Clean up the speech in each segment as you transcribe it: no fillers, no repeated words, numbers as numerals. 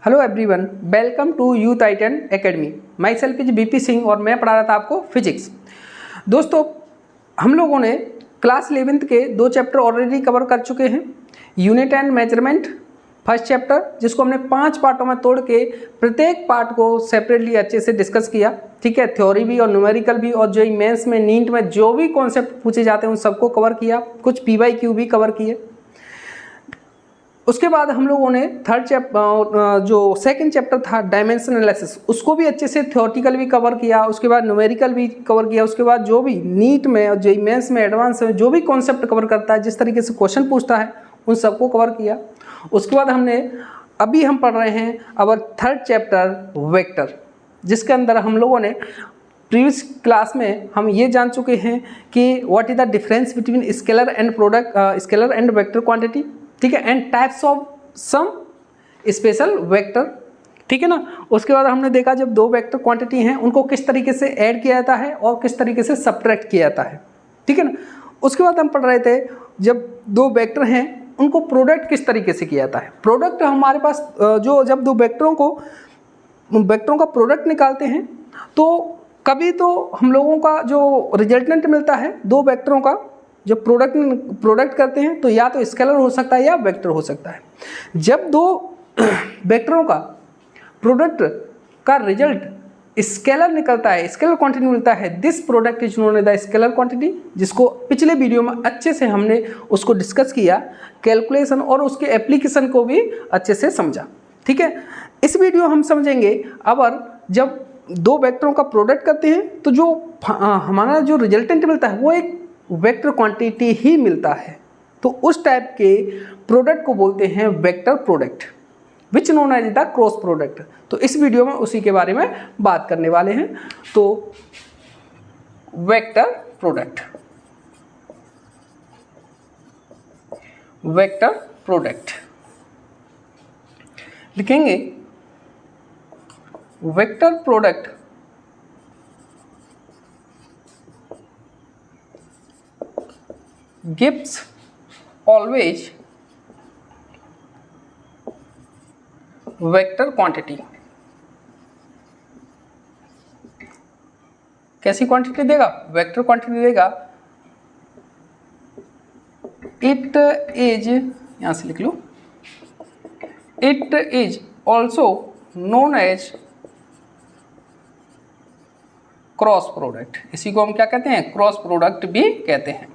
Hello everyone, welcome to Youth Titan Academy. Myself is BP Singh और मैं पढ़ा रहा था आपको फिजिक्स। दोस्तों, हम लोगों ने क्लास 11th के 2 चैप्टर ऑलरेडी कवर कर चुके हैं। Unit and measurement first chapter, जिसको हमने 5 पार्टों में तोड़ के प्रत्येक पार्ट को सेपरेटली अच्छे से डिस्कस किया। ठीक है, थ्योरी भी और न्यूमेरिकल भी, और जो मेंस में नीट में जो भी कॉन्सेप्ट पूछे जाते हैं उन सबको कवर किया। कुछ PYQ भी कवर किए। उसके बाद हम लोगों ने थर्ड चैप्टर, जो सेकंड चैप्टर था डायमेंशन एनालिसिस, उसको भी अच्छे से थ्योरेटिकल भी कवर किया। उसके बाद न्यूमेरिकल भी कवर किया। उसके बाद जो भी नीट में और जेईई मेंस में एडवांस में जो भी कॉन्सेप्ट कवर करता है, जिस तरीके से क्वेश्चन पूछता है, उन सबको कवर किया। उसके बाद अभी हम पढ़ रहे हैं अवर थर्ड चैप्टर वेक्टर, जिसके अंदर हम लोगों ने प्रीवियस क्लास में हम ये जान चुके हैं कि what is the difference between scalar and vector quantity. ठीक है, and types of some special vector. ठीक है ना। उसके बाद हमने देखा जब 2 वेक्टर क्वांटिटी हैं उनको किस तरीके से ऐड किया जाता है और किस तरीके से सब्ट्रैक्ट किया जाता है। ठीक है ना। उसके बाद हम पढ़ रहे थे जब 2 वेक्टर हैं उनको प्रोडक्ट किस तरीके से किया जाता है। प्रोडक्ट हमारे पास जब 2 वेक्टरों का प्रोडक्ट निकालते हैं तो कभी तो हम लोगों का जो रिजल्टेंट मिलता है 2 वेक्टरों का, जब प्रोडक्ट करते हैं तो या तो स्केलर हो सकता है या वेक्टर हो सकता है। जब 2 वेक्टरों का प्रोडक्ट का रिजल्ट स्केलर निकलता है, स्केलर क्वांटिटी मिलता है, this product is known as the scalar quantity, जिसको पिछले वीडियो में अच्छे से हमने उसको डिस्कस किया, कैलकुलेशन और उसके एप्लीकेशन को भी अच्छे से समझा। ठीक है, इस वीडियो हम समझेंगे अब जब 2 वेक्टरों का प्रोडक्ट करते हैं तो जो हमारा जो रिजल्टेंट मिलता है वो एक वेक्टर क्वांटिटी ही मिलता है। तो उस टाइप के प्रोडक्ट को बोलते हैं vector product, which known as the cross product. तो इस वीडियो में उसी के बारे में बात करने वाले हैं। तो वेक्टर प्रोडक्ट, लिखेंगे vector product gives always vector quantity। कैसी क्वांटिटी देगा? वेक्टर क्वांटिटी देगा। इट इज, यहां से लिख लो, it is also known as cross product. इसी को हम क्या कहते हैं? क्रॉस प्रोडक्ट भी कहते हैं।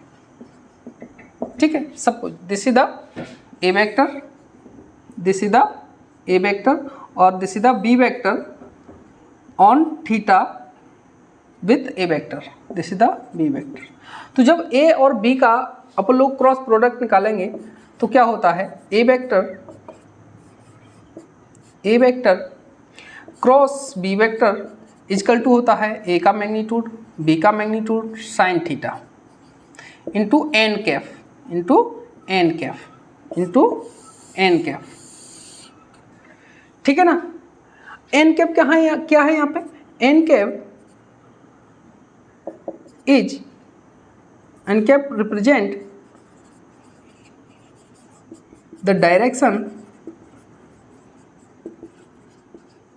ठीक है, सब कुछ। This is the A vector, this is the A vector और this is the B vector on theta with A vector, this is the B vector. तो जब ए और बी का अपन लोग क्रॉस प्रोडक्ट निकालेंगे तो क्या होता है? A vector cross B vector is equal to होता है ए का मैग्नीट्यूड, बी का magnitude sine theta into n cap into n cap. ठीक है ना। एन कैप क्या है यहाँ पे? N cap represent the direction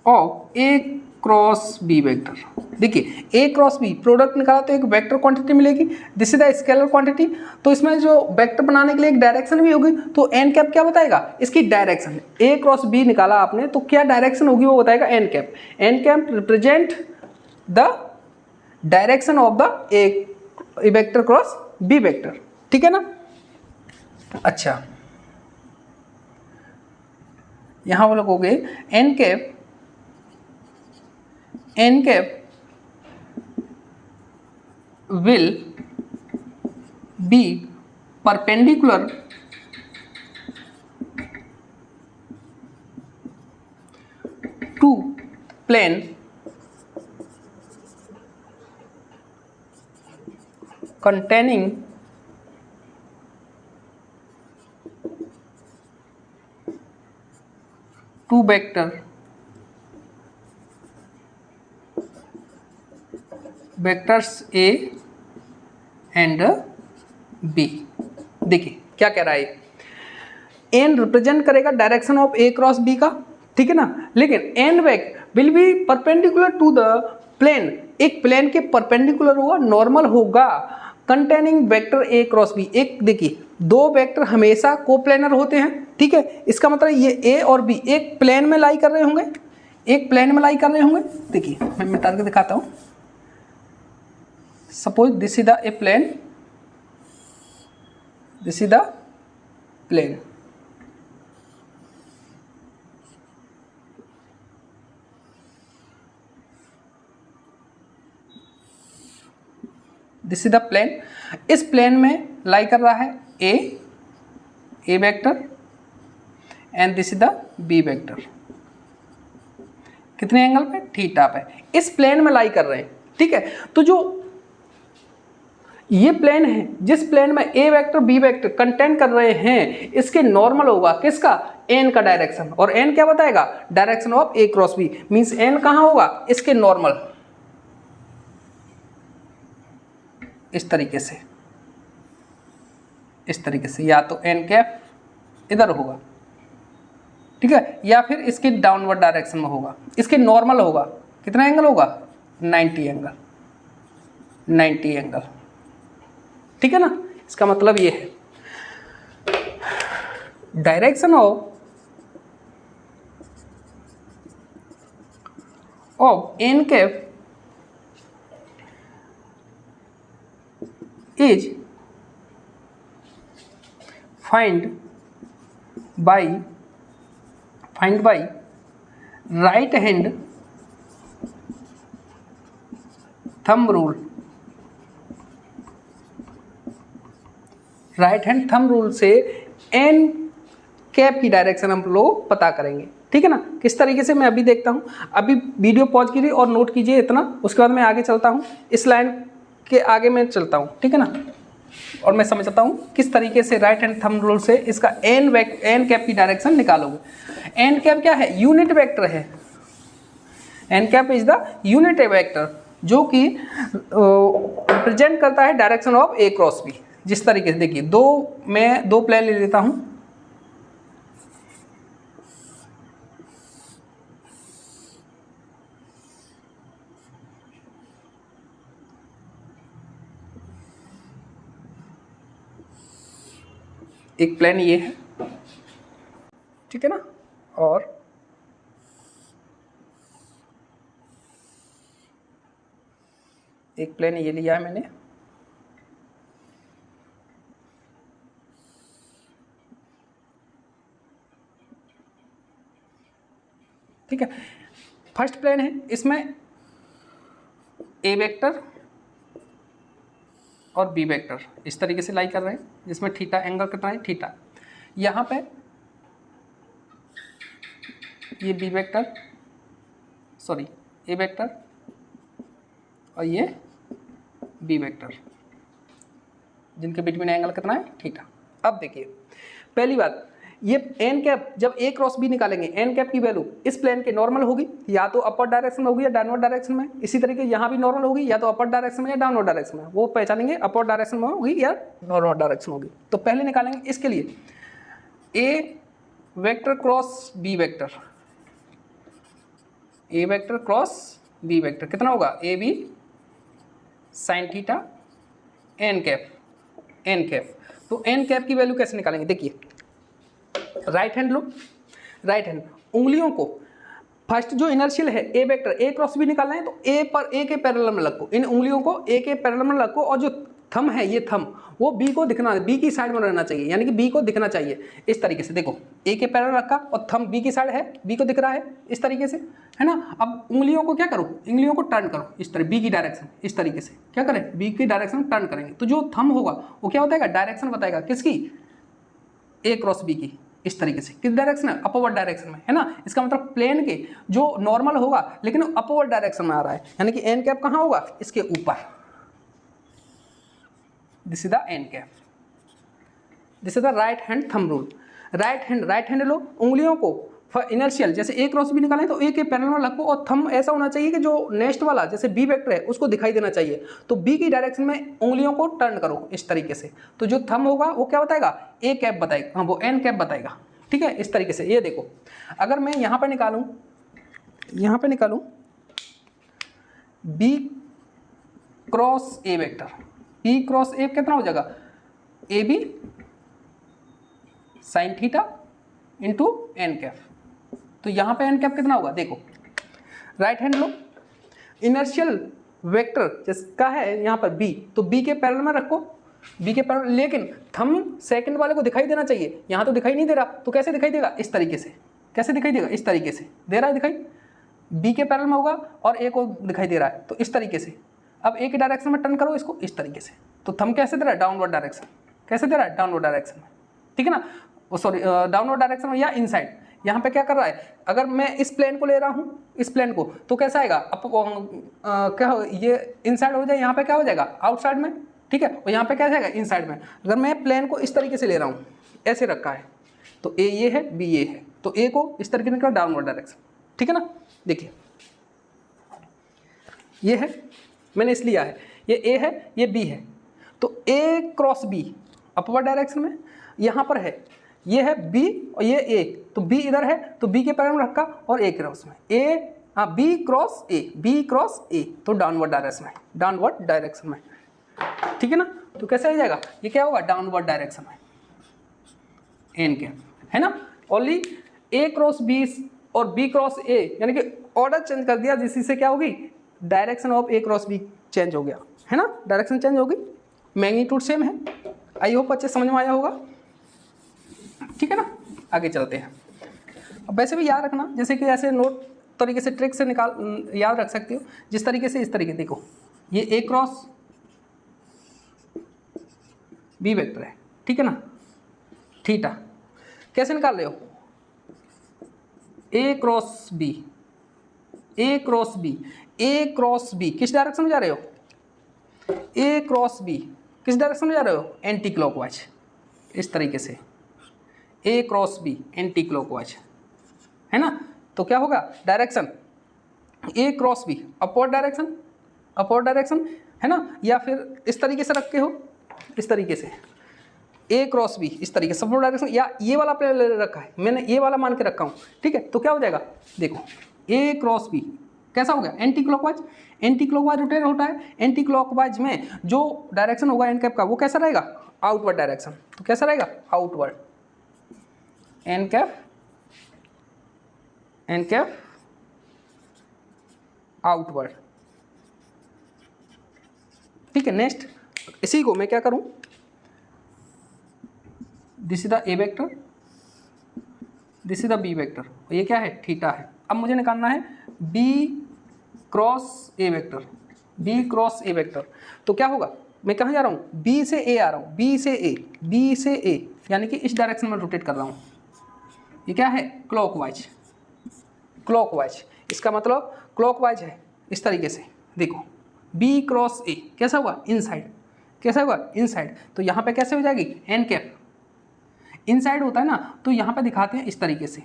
of A cross B vector. देखिए, ए क्रॉस बी प्रोडक्ट निकाला तो एक वेक्टर क्वांटिटी मिलेगी, this is the scalar quantity. तो इसमें जो वेक्टर बनाने के लिए एक डायरेक्शन भी होगी। तो एन कैप क्या बताएगा? इसकी डायरेक्शन। ए क्रॉस बी निकाला आपने तो क्या डायरेक्शन होगी वो बताएगा n cap. N cap represent the direction of the A vector cross B vector. ठीक है ना। अच्छा, यहां वो लोगोगे n cap will be perpendicular to plane containing two vectors A and B. देखिए क्या कह रहा है, एन रिप्रेजेंट करेगा direction of A cross B का, ठीक है ना। लेकिन n vector will be perpendicular to the plane, एक प्लेन के परपेंडिकुलर होगा, नॉर्मल होगा, containing vector A cross B. एक देखिए, दो वेक्टर हमेशा कोप्लेनर होते हैं, ठीक है। इसका मतलब ये ए और बी एक प्लेन में लाई कर रहे होंगे, एक प्लेन में लाई कर रहे होंगे। देखिए मैं मिटा के दिखाता हूं। Suppose this is the A plane, this is the plane, this is the plane. इस प्लेन में लाई कर रहा है A vector and this is the B vector. कितने एंगल पे? थीटा पे। इस प्लेन में लाई कर रहे हैं, ठीक है। तो जो ये प्लेन है, जिस प्लेन में ए वेक्टर बी वेक्टर कंटेंट कर रहे हैं, इसके नॉर्मल होगा किसका? एन का डायरेक्शन। और एन क्या बताएगा? Direction of A cross B. Means n कहां होगा? इसके नॉर्मल, इस तरीके से, इस तरीके से, या तो एन कैप इधर होगा, ठीक है, या फिर इसके डाउनवर्ड डायरेक्शन में होगा, इसके नॉर्मल होगा। कितना एंगल होगा? 90 एंगल, 90 एंगल, ठीक है ना। इसका मतलब ये है direction of n cap is find by right hand thumb rule। Right hand thumb rule से एन कैप की डायरेक्शन हम लोग पता करेंगे, ठीक है ना। किस तरीके से मैं अभी देखता हूं। अभी वीडियो पॉज कीजिए और नोट कीजिए इतना, उसके बाद मैं आगे चलता हूं, इस लाइन के आगे मैं चलता हूं, ठीक है ना। और मैं समझता हूं किस तरीके से राइट हैंड थंब रूल से इसका एन कैप की डायरेक्शन निकालोगे। एन कैप क्या है? यूनिट वेक्टर है। N cap is the unit vector जो कि रिप्रेजेंट करता है direction of A cross B. जिस तरीके से देखिए, मैं दो प्लेन ले लेता हूं, एक प्लेन ये है, ठीक है ना, और एक प्लेन ये लिया है मैंने, ठीक है। फर्स्ट प्लेन है, इसमें ए वेक्टर और बी वेक्टर इस तरीके से लाई कर रहे हैं, जिसमें थीटा एंगल कितना है? थीटा। यहाँ पे ये बी वेक्टर, सॉरी ए वेक्टर और ये बी वेक्टर, जिनके बीच में एंगल कितना है? थीटा। अब देखिए पहली बात, ये एन कैप जब ए क्रॉस बी निकालेंगे, एन कैप की वैल्यू इस प्लेन के नॉर्मल होगी, या तो अपर डायरेक्शन में होगी या डाउनवर्ड डायरेक्शन में। इसी तरीके यहाँ भी नॉर्मल होगी, या तो अपर डायरेक्शन में या डाउनवर्ड डायरेक्शन में। वो पहचानेंगे अपर डायरेक्शन में होगी या डाउनवर्ड डायरेक्शन होगी। तो पहले निकालेंगे इसके लिए A vector cross B vector, A vector cross B vector कितना होगा? A B sine theta n cap, n cap. तो एन कैप की वैल्यू कैसे निकालेंगे? देखिए राइट हैंड लो, राइट हैंड उंगलियों को फर्स्ट जो इनर्शियल है A vector A cross B निकालना है, तो ए के पैरेलल में रखो, इन उंगलियों को ए के पैरेलल में रखो, और जो थंब है ये थंब वो बी को दिखना, बी की साइड में रहना चाहिए, यानी कि बी को दिखना चाहिए। इस तरीके से देखो, ए के पैरेलल रखा और थंब बी की साइड है, बी को दिख रहा है इस तरीके से, है ना। अब उंगलियों को क्या करो? उंगलियों को टर्न करो इस तरह, बी की डायरेक्शन, इस तरीके से क्या करें? बी की डायरेक्शन टर्न करेंगे, तो जो थंब होगा वो क्या बताएगा? डायरेक्शन बताएगा। किसकी? ए क्रॉस बी की। इस तरीके से किस डायरेक्शन है? अपवर्ड डायरेक्शन में, है ना। इसका मतलब प्लेन के जो नॉर्मल होगा लेकिन अपवर्ड डायरेक्शन में आ रहा है, यानी कि एन कैप कहाँ होगा? इसके ऊपर। This is the n cap, this is the right hand thumb rule. Right hand लो, उंगलियों को इनर्शियल जैसे ए क्रॉस बी निकालें तो ए के पैरेलल में रखो, और थंब ऐसा होना चाहिए कि जो नेक्स्ट वाला जैसे बी वेक्टर है उसको दिखाई देना चाहिए। तो बी की डायरेक्शन में उंगलियों को टर्न करो इस तरीके से, तो जो थंब होगा वो क्या बताएगा? ए कैप बताएगा, हाँ वो एन कैप बताएगा, ठीक है, इस तरीके से। ये देखो, अगर मैं यहाँ पर निकालूं B cross A vector, B cross A कितना हो जाएगा, A B sine theta into n cap. तो यहाँ पे एन कैप कितना होगा, देखो राइट हैंड लो, इनर्शियल वेक्टर जिसका है यहाँ पर बी, तो बी के पैरेलल में रखो, बी के पैरेलल, लेकिन थंब सेकंड वाले को दिखाई देना चाहिए, यहाँ तो दिखाई नहीं दे रहा, तो कैसे दिखाई देगा, इस तरीके से। कैसे दिखाई देगा, इस तरीके से दे रहा है दिखाई, बी के पैरेलल में होगा और ए को दिखाई दे रहा है, तो इस तरीके से। अब ए के डायरेक्शन में टर्न करो इसको, इस तरीके से, तो थंब कैसे दे रहा है, डाउनवर्ड डायरेक्शन, कैसे दे रहा है, डाउनवर्ड डायरेक्शन में, ठीक है ना, वो सॉरी डाउनवर्ड डायरेक्शन में या इनसाइड। यहाँ पे क्या कर रहा है, अगर मैं इस प्लेन को ले रहा हूँ, इस प्लेन को, तो कैसा आएगा, क्या हो, ये इनसाइड हो जाए, यहाँ पे क्या हो जाएगा, आउटसाइड में, ठीक है, और यहाँ पे क्या जाएगा, इनसाइड में। अगर मैं प्लेन को इस तरीके से ले रहा हूँ, ऐसे रखा है, तो ए ये है, बी ये है, तो ए को इस तरीके से निकाल, डाउनवर्ड डायरेक्शन, ठीक है ना। देखिए ये है, मैंने इस लिया है, ये ए है, ये बी है, तो ए क्रॉस बी अपवर्ड डायरेक्शन में, यहाँ पर है, ये है बी और ये ए, तो बी इधर है, तो बी के पैरेलल में रखा और ए क्रॉस में, A B cross A, B cross A, तो डाउनवर्ड डायरेक्शन में, डाउनवर्ड डायरेक्शन में, ठीक है ना। तो कैसे आ जाएगा, ये क्या होगा, डाउनवर्ड डायरेक्शन में एन कैप, है ना। ओनली ए क्रॉस बी और बी क्रॉस ए, यानी कि ऑर्डर चेंज कर दिया, जिससे क्या होगी, direction of A cross B change हो गया, है ना, डायरेक्शन चेंज होगी, मैग्नीट्यूड सेम है। आई होप अच्छे समझ में आया होगा, ठीक है ना। आगे चलते हैं। अब वैसे भी याद रखना, जैसे कि ऐसे नोट तरीके से ट्रिक से निकाल याद रख सकते हो, जिस तरीके से, इस तरीके, देखो ये ए क्रॉस बी वेक्टर है, ठीक है ना, थीटा कैसे निकाल रहे हो, ए क्रॉस बी, ए क्रॉस बी, ए क्रॉस बी किस डायरेक्शन में जा रहे हो, ए क्रॉस बी किस डायरेक्शन में जा रहे हो, एंटी क्लॉकवाइज, इस तरीके से ए क्रॉस बी एंटी क्लॉकवाइज, है ना। तो क्या होगा, direction A cross be upward direction, upward direction, है ना, या फिर इस तरीके से रखे हो, इस तरीके से ए क्रॉस बी, इस तरीके से अपवर्ड डायरेक्शन, या ये वाला प्लेन ले रखा है, मैंने ये वाला मान के रखा हूँ, ठीक है। तो क्या हो जाएगा, देखो ए क्रॉस बी कैसा हो गया, anti clockwise, anti clockwise rotate होता है, एंटी क्लॉकवाइज में जो डायरेक्शन होगा एन कैप का, वो कैसा रहेगा, आउटवर्ड डायरेक्शन, तो कैसा रहेगा, outward, n cap, n cap outward, ठीक है। नेक्स्ट इसी को मैं क्या करूं, this is the A vector, this is the B vector, ये क्या है, थीटा है। अब मुझे निकालना है B cross A vector, B cross A vector. तो क्या होगा, मैं कहाँ जा रहा हूँ, बी से ए आ रहा हूँ, बी से ए, बी से ए, यानी कि इस डायरेक्शन में रोटेट कर रहा हूँ, ये क्या है, क्लॉकवाइज, क्लॉकवाइज, इसका मतलब क्लॉकवाइज है, इस तरीके से। देखो बी क्रॉस ए कैसा होगा, इनसाइड, कैसा होगा, इनसाइड, तो यहाँ पे कैसे हो जाएगी, एन कैप, इनसाइड होता है ना, तो यहाँ पे दिखाते हैं इस तरीके से,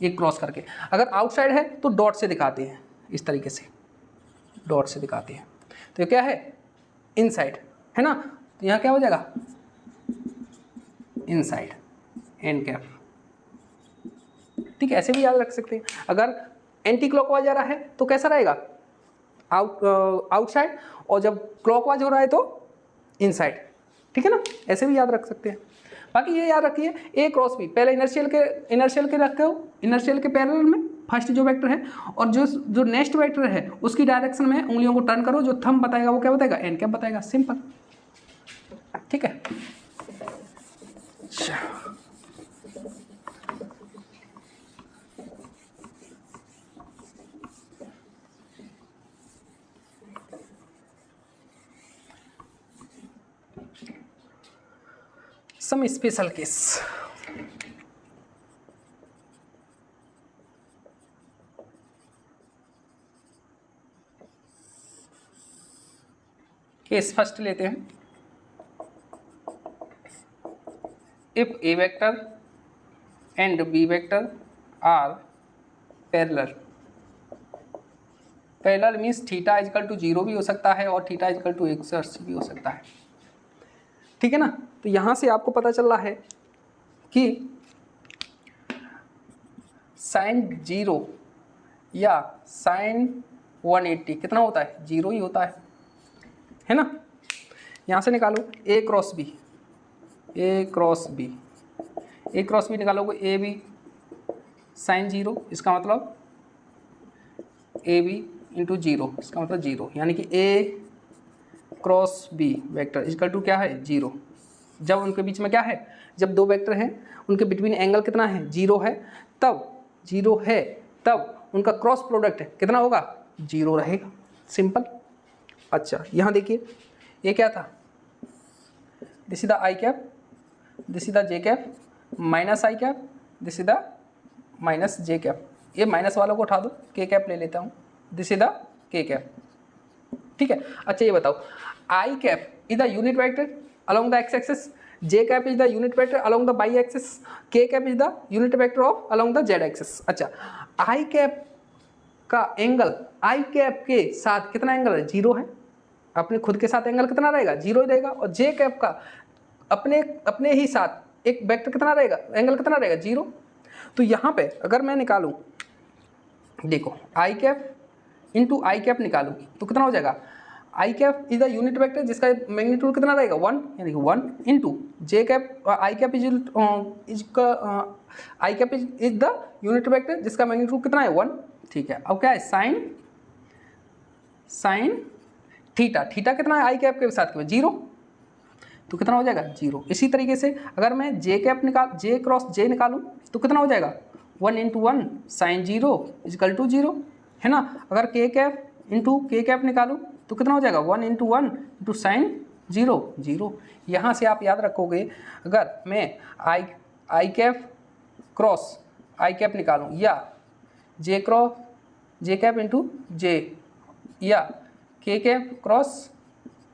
एक क्रॉस करके। अगर आउटसाइड है तो डॉट से दिखाते हैं, इस तरीके से डॉट से दिखाते हैं। तो ये क्या है, इनसाइड, है ना, तो यहाँ क्या हो जाएगा, इनसाइड एन कैप, ठीक है। ऐसे भी याद रख सकते हैं। अगर एंटी क्लॉकवाइज आ रहा है तो कैसा रहेगा, आउटसाइड, और जब क्लॉकवाइज हो रहा है तो इनसाइड, ठीक है ना। ऐसे भी याद रख सकते हैं। बाकी ये याद रखिए, ए क्रॉस बी पहले इनर्शियल के रखे हो, इनर्शियल के पैरेलल में फर्स्ट जो वेक्टर है, और जो नेक्स्ट वेक्टर है उसकी डायरेक्शन में उंगलियों को टर्न करो, जो थंब बताएगा वो क्या बताएगा, एन कैप बताएगा, सिंपल, ठीक है। Some special case, case first लेते हैं। If A vector and B vector are parallel, parallel means theta is equal to 0 भी हो सकता है और थीटा इजकल टू 180 भी हो सकता है, ठीक है ना। तो यहाँ से आपको पता चल रहा है कि साइन 0 या साइन 180 कितना होता है, 0 ही होता है ना। यहाँ से निकालो ए क्रॉस बी, ए क्रॉस बी, ए क्रॉस बी निकालोगे ए बी साइन 0, इसका मतलब ए बी इंटू 0, इसका मतलब 0, यानी कि A cross B vector equal to क्या है, 0। जब उनके बीच में क्या है, जब दो वेक्टर हैं उनके बिटवीन एंगल कितना है, 0 है, तब 0 है तब उनका क्रॉस प्रोडक्ट कितना होगा, 0 रहेगा, सिंपल। अच्छा यहाँ देखिए ये क्या था, this is the i cap, this is the j cap, minus i cap, this is the minus j cap. ये माइनस वालों को उठा दो, के कैप ले लेता हूँ, this is the k cap, ठीक है। अच्छा ये बताओ, i cap is the unit vector along the x axis, j cap is the unit vector along the y axis, k cap is the unit vector of along the z axis। अच्छा i cap का angle i cap के साथ कितना angle है, 0 है, अपने खुद के साथ एंगल कितना रहेगा, 0 ही रहेगा, और j cap का अपने ही साथ एक वेक्टर कितना रहेगा, एंगल कितना रहेगा, 0। तो यहाँ पे अगर मैं निकालूं, देखो i cap into i cap निकालूं तो कितना हो जाएगा, i cap is the unit vector जिसका मैग्नीट्यूड कितना रहेगा, 1, यानी कि 1 into j cap, i cap is i cap is the unit vector जिसका मैग्नीट्यूड कितना है, 1, ठीक है। अब क्या है, साइन थीटा, थीटा कितना है आई कैप के साथ में, 0, तो कितना हो जाएगा, 0। इसी तरीके से अगर मैं जे कैप जे क्रॉस जे निकालूं तो कितना हो जाएगा, 1 इंटू 1 साइन 0 इजकल टू 0, है ना। अगर के कैप इंटू के कैप निकालूं तो कितना हो जाएगा, 1 इंटू 1 इंटू साइन 0 0। यहाँ से आप याद रखोगे, अगर मैं आई कैप क्रॉस आई कैप निकालूं या जे कैप इंटू जे या के कैप क्रॉस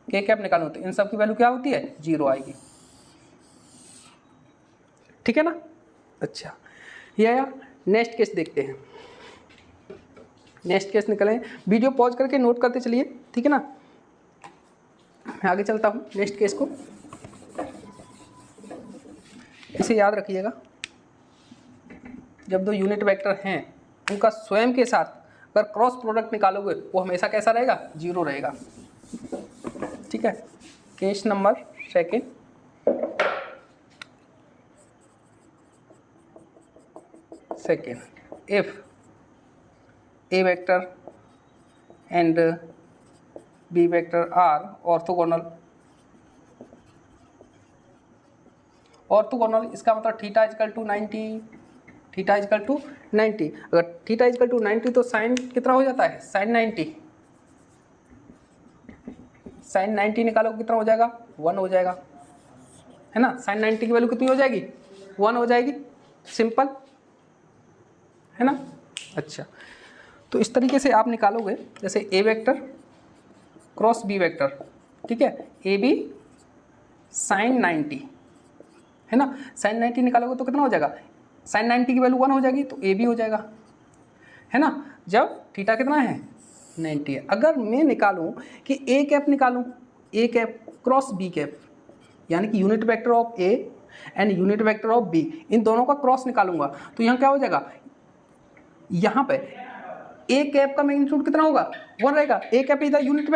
के कैप निकालूं तो इन सब की वैल्यू क्या होती है, 0 आएगी, ठीक है ना। अच्छा या नेक्स्ट केस देखते हैं, नेक्स्ट केस निकलें, वीडियो पॉज करके नोट करते चलिए, ठीक है ना। मैं आगे चलता हूँ नेक्स्ट केस को, इसे याद रखिएगा, जब दो यूनिट वेक्टर हैं उनका स्वयं के साथ अगर क्रॉस प्रोडक्ट निकालोगे वो हमेशा कैसा रहेगा, 0 रहेगा, ठीक है। Case number second, if A vector and B vector are orthogonal, orthogonal इसका मतलब theta is equal to 90, theta is equal to 90, अगर थीटा इजकल टू 90 तो साइन कितना हो जाता है, साइन 90, साइन 90 निकालो कितना हो जाएगा, 1 हो जाएगा, है ना। साइन 90 की वैल्यू कितनी हो जाएगी, 1 हो जाएगी, सिंपल, है ना। अच्छा तो इस तरीके से आप निकालोगे, जैसे ए वेक्टर क्रॉस बी वेक्टर, ठीक है, ए बी साइन 90, है ना। साइन 90 निकालोगे तो कितना हो जाएगा, साइन 90 की वैल्यू 1 हो जाएगी तो ए बी हो जाएगा, है ना, जब थीटा कितना है, 90 है। अगर मैं निकालूं कि ए कैप निकालूं, A cap cross B cap, यानी कि unit vector of A and unit vector of B, इन दोनों का क्रॉस निकालूंगा तो यहाँ क्या हो जाएगा, यहाँ पे ए कैप का मैग्नीट्यूड कितना होगा, 1 रहेगा, A cap is the unit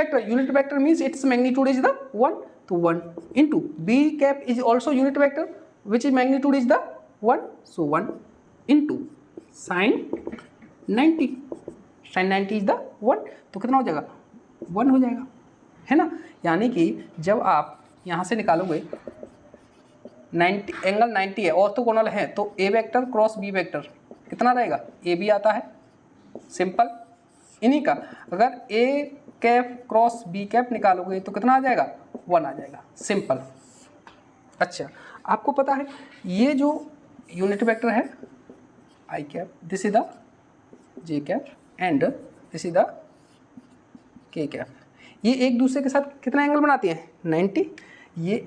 vector means its magnitude is the 1, तो 1 into B cap is also unit vector which is magnitude is the 1, so 1 into sine 90, sine 90 is the 1, तो कितना हो जाएगा, 1 हो जाएगा, है ना। यानी कि जब आप यहाँ से निकालोगे 90 एंगल 90 है, ऑर्थोगोनल है, तो ए वेक्टर क्रॉस बी वेक्टर कितना रहेगा, ए बी आता है, सिंपल। इन्हीं का अगर ए कैप क्रॉस बी कैप निकालोगे तो कितना आ जाएगा, 1 आ जाएगा, सिंपल। अच्छा आपको पता है ये जो यूनिट वेक्टर है i cap, this is the j cap and this is the k cap, ये एक दूसरे के साथ कितना एंगल बनाती हैं, 90, ये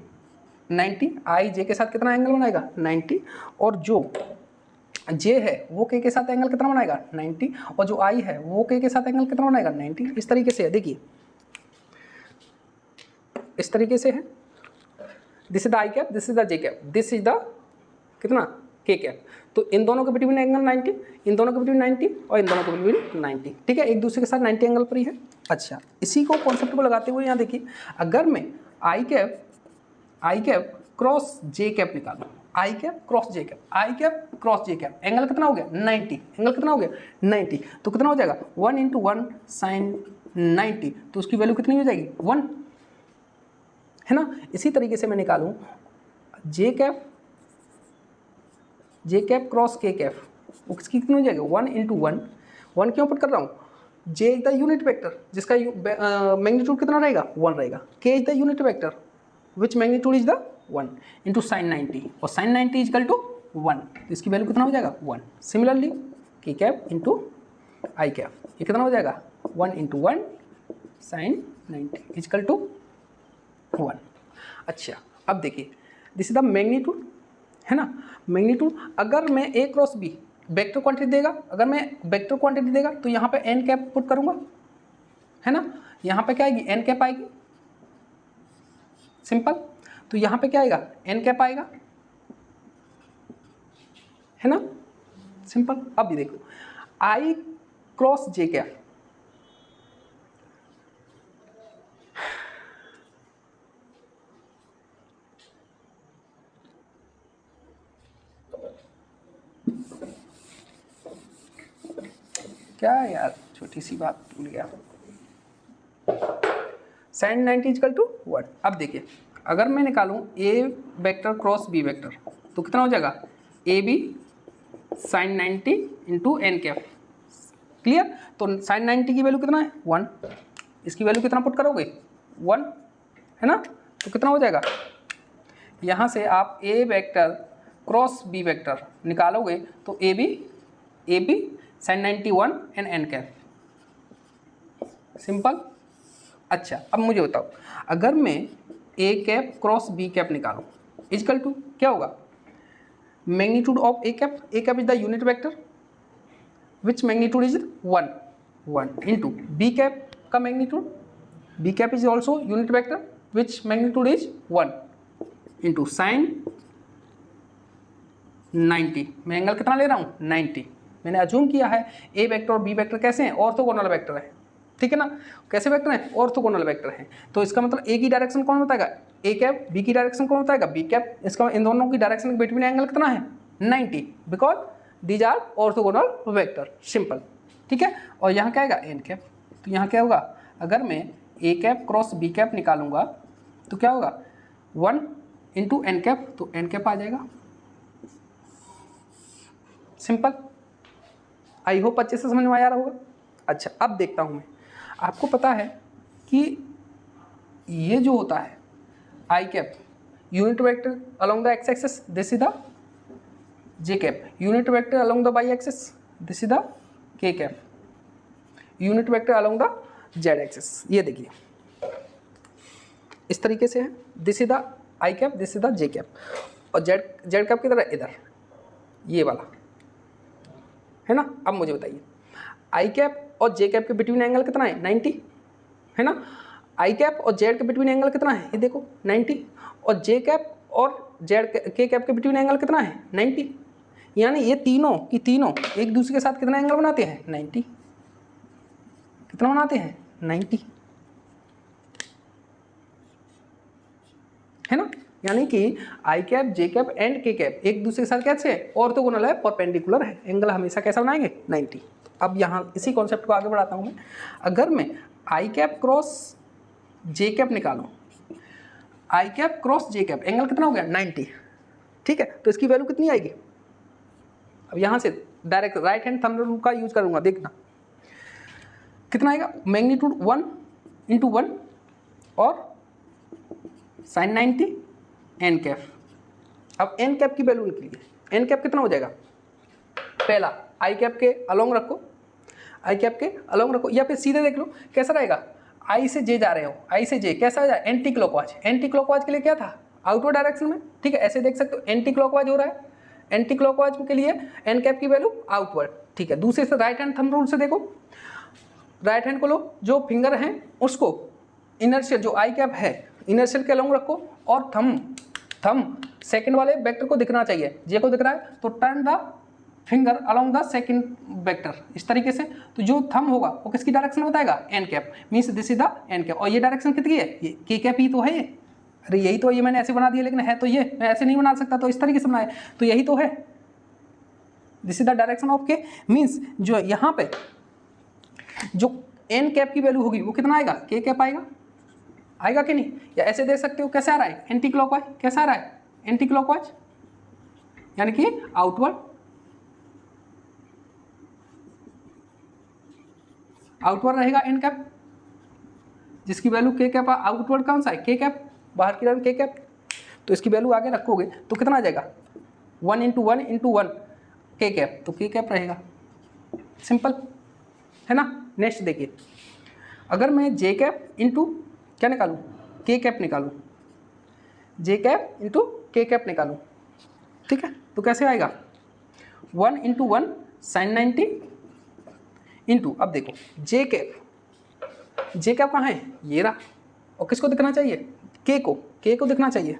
90 आई जे के साथ कितना एंगल बनाएगा, 90, और जो जे है वो के साथ एंगल कितना बनाएगा, 90, और जो आई है वो के साथ एंगल कितना बनाएगा, 90। इस तरीके से है, देखिए इस तरीके से है, this is the i cap, this is the j cap, this is the कितना के कैप। तो इन दोनों के बिटवीन एंगल 90, इन दोनों के बिटवीन 90 और इन दोनों के बिटवीन 90, ठीक है, एक दूसरे के साथ 90 एंगल पर ही है। अच्छा, इसी को कॉन्सेप्ट को लगाते हुए यहाँ देखिए, अगर मैं आई कैप क्रॉस जे कैप निकालूं, आई cap cross J cap, i cap cross J cap, angle कितना हो गया 90, एंगल कितना हो गया 90, तो कितना हो जाएगा 1 × 1 sin 90, तो उसकी वैल्यू कितनी हो जाएगी 1, है ना। इसी तरीके से मैं निकालूं जे कैप क्रॉस के कैप, उसकी कितनी हो जाएगी 1 × 1, 1 क्यों पुट कर रहा हूँ, जे इज द यूनिट वेक्टर जिसका मैग्नीट्यूड कितना रहेगा 1 रहेगा, के is the unit vector which magnitude is the 1 × sin 90, और sin 90 इज इक्वल टू 1, तो इसकी वैल्यू कितना हो जाएगा 1। सिमिलरली के कैप इंटू आई कैप, ये कितना हो जाएगा 1 × 1 sin 90 इज इक्वल टू 1। अच्छा, अब देखिए दिस इज द मैग्नीट्यूड, है ना। मैग्नीट्यूड अगर मैं ए क्रॉस बी वेक्टर क्वांटिटी देगा, अगर मैं वेक्टर क्वांटिटी देगा तो यहाँ पे एन कैप पुट करूँगा, है ना। यहाँ पे क्या आएगी एन कैप आएगी, सिंपल। तो यहाँ पे क्या आएगा एन कैप आएगा, है ना, सिंपल। अब ये देखो आई क्रॉस जे कैप, क्या है यार, छोटी सी बात भूल गया, sin 90 इक्वल टू 1। अब देखिए अगर मैं निकालूं A vector cross B vector तो कितना हो जाएगा A B sin 90 into n cap, clear. तो sin 90 की वैल्यू कितना है 1, इसकी वैल्यू कितना पुट करोगे 1, है ना। तो कितना हो जाएगा, यहाँ से आप A vector cross B vector निकालोगे तो A B sin 91 and n cap, simple. अच्छा, अब मुझे बताओ अगर मैं A cap cross B cap निकालूं इक्वल टू क्या होगा, magnitude of A cap is the unit vector which magnitude is 1 into B cap का magnitude, B cap is also unit vector which magnitude is 1 into sine 90, मैं angle कितना ले रहा हूँ 90, मैंने अज्यूम किया है ए वेक्टर और बी वेक्टर कैसे हैं ऑर्थोगोनल वेक्टर है, ठीक है ना। कैसे वेक्टर हैं ऑर्थोगोनल वेक्टर हैं, तो इसका मतलब ए की डायरेक्शन कौन बताएगा ए कैप, बी की डायरेक्शन कौन बताएगा बी कैप, इसका इन दोनों की डायरेक्शन के बिटवीन एंगल कितना है 90, because these are orthogonal vector, simple, ठीक है। और यहाँ क्या आएगा एन कैप, तो यहाँ क्या होगा अगर मैं A cap cross B cap निकालूंगा तो क्या होगा 1 इंटू एन कैप, तो एन कैप आ जाएगा, सिंपल। आई होप अच्छे से समझ में आया होगा। अच्छा, अब देखता हूँ मैं, आपको पता है कि ये जो होता है i cap unit vector along the x axis, this is the j cap unit vector along the y axis, this is the k cap unit vector along the z axis. ये देखिए इस तरीके से है, this is the i cap, this is the j cap, और z cap की तरह इधर ये वाला, है ना। अब मुझे बताइए आई कैप और जे कैप के बिटवीन एंगल कितना है 90, है ना। आई कैप और जेड के बिटवीन एंगल कितना है ये देखो 90, और जे कैप और जेड के कैप के बिटवीन एंगल कितना है 90, यानी ये तीनों की तीनों एक दूसरे के साथ कितना एंगल बनाते हैं 90, कितना बनाते हैं 90, है ना। यानी कि आई कैप जे कैप एंड के कैप एक दूसरे के साथ कैसे है ऑर्थोगोनल है, परपेंडिकुलर है, एंगल हमेशा कैसा बनाएंगे 90। अब यहाँ इसी कॉन्सेप्ट को आगे बढ़ाता हूँ मैं, अगर मैं आई कैप क्रॉस जे कैप निकालूँ, आई कैप क्रॉस जे कैप एंगल कितना हो गया 90, ठीक है। तो इसकी वैल्यू कितनी आएगी, अब यहाँ से direct right hand thumb rule का यूज करूँगा, देखना कितना आएगा मैग्नीट्यूड 1 इंटू 1 और साइन 90 एन कैप। अब एन कैप की वैल्यू निकली, एन कैप कितना हो जाएगा, पहला आई कैप के अलोंग रखो, आई कैप के अलोंग रखो, या फिर सीधे देख लो कैसा रहेगा, आई से जे जा रहे हो, आई से जे कैसा हो जाए एंटी क्लॉकवाइज, एंटी क्लॉकवाइज के लिए क्या था आउटवर्ड डायरेक्शन में, ठीक है, ऐसे देख सकते हो एंटी क्लॉकवाइज हो रहा है, एंटी क्लॉकवाइज के लिए एन कैप की वैल्यू आउटवर्ड, ठीक है। दूसरे से राइट हैंड थंब रूल से देखो, राइट हैंड को लो, जो फिंगर है उसको इनर्शियल जो आई कैप है इनर्शियल के अलोंग रखो और थंब सेकंड वाले वेक्टर को दिखना चाहिए, जे को दिख रहा है तो turn the finger along the second vector, इस तरीके से। तो जो थंब होगा वो किसकी डायरेक्शन बताएगा, n cap, means this is the n cap. और ये डायरेक्शन कितनी है, ये के कैप ही तो है। अरे यही तो, ये मैंने ऐसे बना दिया लेकिन है तो ये, मैं ऐसे नहीं बना सकता, तो इस तरीके से बनाया, तो यही तो है, this is the direction of के। मीन्स जो यहाँ पे जो एन कैप की वैल्यू होगी वो कितना आएगा, के कैप आएगा, आएगा कि नहीं। या ऐसे देख सकते हो, कैसे आ रहा है, एंटी क्लॉकवाइज, कैसा आ रहा है, एंटी क्लॉकवाइज, यानी कि आउटवर्ड, आउटवर्ड रहेगा एन कैप, जिसकी वैल्यू के कैप, आउटवर्ड कौन सा है, के कैप, बाहर की तरफ के कैप। तो इसकी वैल्यू आगे रखोगे तो कितना आ जाएगा, 1 × 1 × 1 के कैप, तो के कैप रहेगा, सिंपल है ना। नेक्स्ट देखिए, अगर मैं जे कैप इंटू क्या निकालूं, के कैप निकालूं, जे कैप इंटू के कैप निकालूं, ठीक है, तो कैसे आएगा, 1 × 1 sin 90 इंटू, अब देखो जे कैप कहाँ है, ये रहा, और किसको दिखना चाहिए, के को दिखना चाहिए,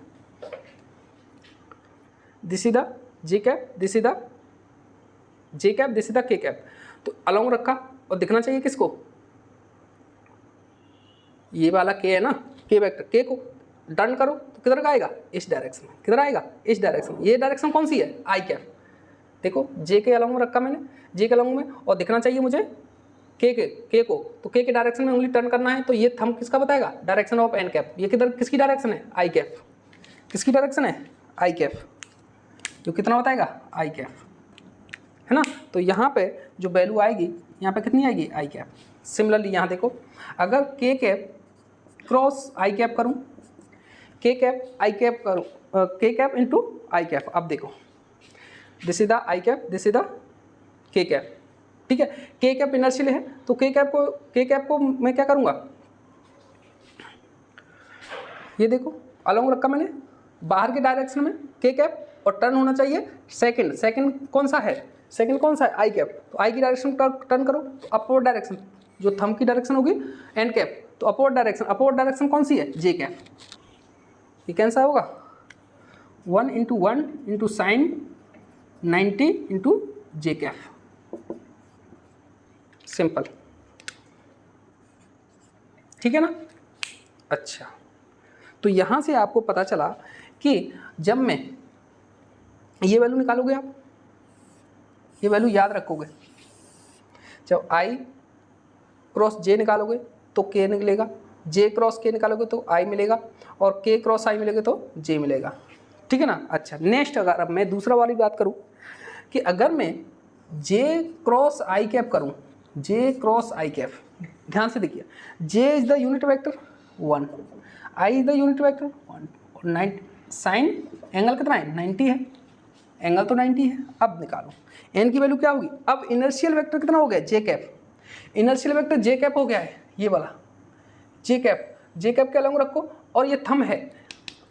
this is the j cap, this is the j cap, this is the k cap. तो अलोंग रखा और दिखना चाहिए किसको, ये वाला के है ना, के वेक्टर, के को टर्न करो तो किधर का आएगा, इस डायरेक्शन में, किधर आएगा, इस डायरेक्शन में। ये डायरेक्शन कौन सी है, आई कैप, देखो जे के अलोंग रखा मैंने, जे के अलोंग में, और दिखना चाहिए मुझे के को, तो के डायरेक्शन में उंगली टर्न करना है, तो ये थंब किसका बताएगा, डायरेक्शन ऑफ एन कैप। ये किधर, किसकी डायरेक्शन है, आई कैप, किसकी डायरेक्शन है, आई कैप, जो कितना बताएगा, आई कैप, है ना। तो यहाँ पे जो वैल्यू आएगी, यहाँ पे कितनी आएगी, आई कैप। सिमिलरली यहाँ देखो, अगर के कैप क्रॉस आई कैप करूँ, के कैप आई कैप करूँ, के कैप इंटू आई कैप, अब देखो this is the i cap, this is the k cap, ठीक है। के कैप इनर्शियल है, तो के कैप को मैं क्या करूँगा, ये देखो अलोंग रखा मैंने, बाहर के डायरेक्शन में के कैप, और टर्न होना चाहिए सेकंड कौन सा है, सेकंड कौन सा है, आई कैप, तो आई की डायरेक्शन टर्न करो, तो अपवर्ड डायरेक्शन, जो थंब की डायरेक्शन होगी एन कैप, तो अपवर्ड डायरेक्शन कौन सी है, जे कैप। ये कैसा होगा, 1 × 1 × sin 90 × जे कैप, सिंपल, ठीक है ना। अच्छा, तो यहां से आपको पता चला कि जब मैं ये वैल्यू निकालोगे, आप ये वैल्यू याद रखोगे, जब आई क्रॉस जे निकालोगे तो के निकलेगा, जे क्रॉस के निकालोगे तो आई मिलेगा, और के क्रॉस आई मिलेगा तो जे मिलेगा, ठीक है ना। अच्छा, नेक्स्ट अगर अब मैं दूसरा वाली बात करूं कि अगर मैं जे क्रॉस आई कैप करूं, जे क्रॉस आई कैप, ध्यान से देखिए, j is the unit vector 1, i is the unit vector 1, और 9 साइन एंगल कितना है, 90 है, एंगल तो 90 है। अब निकालो एन की वैल्यू क्या होगी, अब इनर्शियल वेक्टर कितना हो गया, जे कैप, इनर्शियल वेक्टर जे कैप हो गया है, ये वाला जे कैप के अलग रखो, और ये थंब है,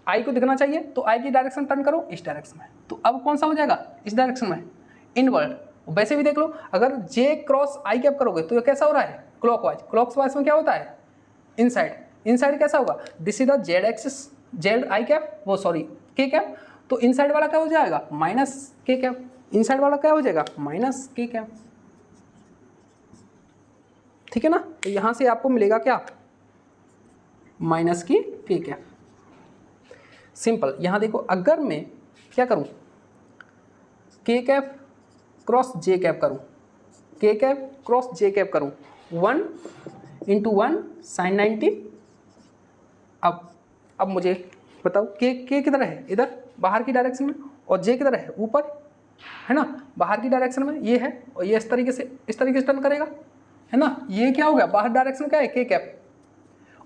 आई को दिखना चाहिए, तो आई की डायरेक्शन टर्न करो इस डायरेक्शन में, तो अब कौन सा हो जाएगा, इस डायरेक्शन में, इनवर्ड। वैसे भी देख लो, अगर जे क्रॉस आई कैप करोगे तो ये कैसा हो रहा है, क्लॉकवाइज में क्या होता है, इनसाइड कैसा होगा, this is the z axis, Z I cap, वो सॉरी के कैप, तो इनसाइड वाला क्या हो जाएगा, माइनस के कैप, इनसाइड वाला क्या हो जाएगा, माइनस के कैप, ठीक है ना। तो यहां से आपको मिलेगा क्या, माइनस की के कैप, सिंपल। यहां देखो, अगर मैं क्या करूं, के कैप क्रॉस जे कैप करूं, के कैप क्रॉस जे कैप करूं, 1 × 1 sin 90, अब मुझे बताओ के किधर है, इधर बाहर की डायरेक्शन में, और जे किधर है, ऊपर है ना, बाहर की डायरेक्शन में ये है, और ये इस तरीके से टर्न करेगा, है ना। ये क्या हो गया, बाहर डायरेक्शन क्या है, के कैप,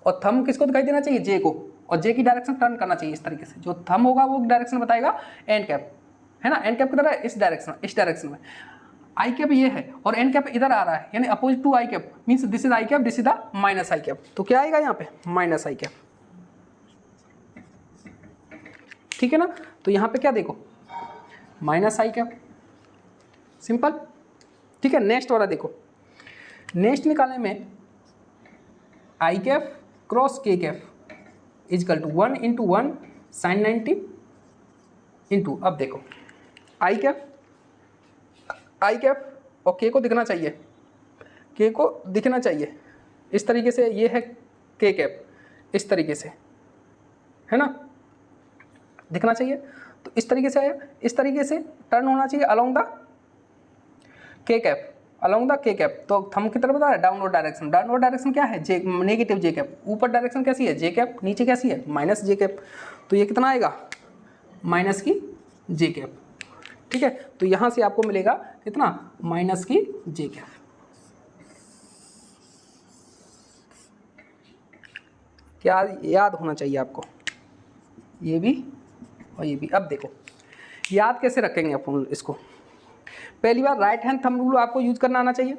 और थंब किसको दिखाई देना चाहिए, जे को, और जे की डायरेक्शन टर्न करना चाहिए इस तरीके से, जो थंब होगा वो डायरेक्शन बताएगा एन कैप, है ना। एन कैप किधर है, इस डायरेक्शन में, आई कैप ये है, और एन कैप इधर आ रहा है, यानी opposite to i cap, means this is i cap, this is the minus i cap, तो क्या आएगा यहाँ पे, माइनस आई कैप, ठीक है ना। तो यहाँ पे क्या देखो, माइनस आई कैप, सिंपल, ठीक है। नेक्स्ट वाला देखो, नेक्स्ट निकालने में i cap cross k cap is equal to 1 × 1 sin 90 into, अब देखो आई कैप और के को दिखना चाहिए, के को दिखना चाहिए इस तरीके से, ये है के कैप इस तरीके से, है ना, दिखना चाहिए। तो इस तरीके से आया, इस तरीके से टर्न होना चाहिए along the k cap, along the k cap. तो थंब की तरफ बता रहा है डाउनवर्ड डायरेक्शन, डाउनवर्ड डायरेक्शन क्या है, जे नेगेटिव जे कैप, ऊपर डायरेक्शन कैसी है जे कैप, नीचे कैसी है माइनस जे कैप। तो ये कितना आएगा माइनस की जे कैप, ठीक है। तो यहाँ से आपको मिलेगा कितना माइनस की जे कैप। क्या याद होना चाहिए आपको, ये भी और ये भी। अब देखो याद कैसे रखेंगे अपन इसको, पहली बार राइट हैंड थंब रूल आपको यूज करना आना चाहिए।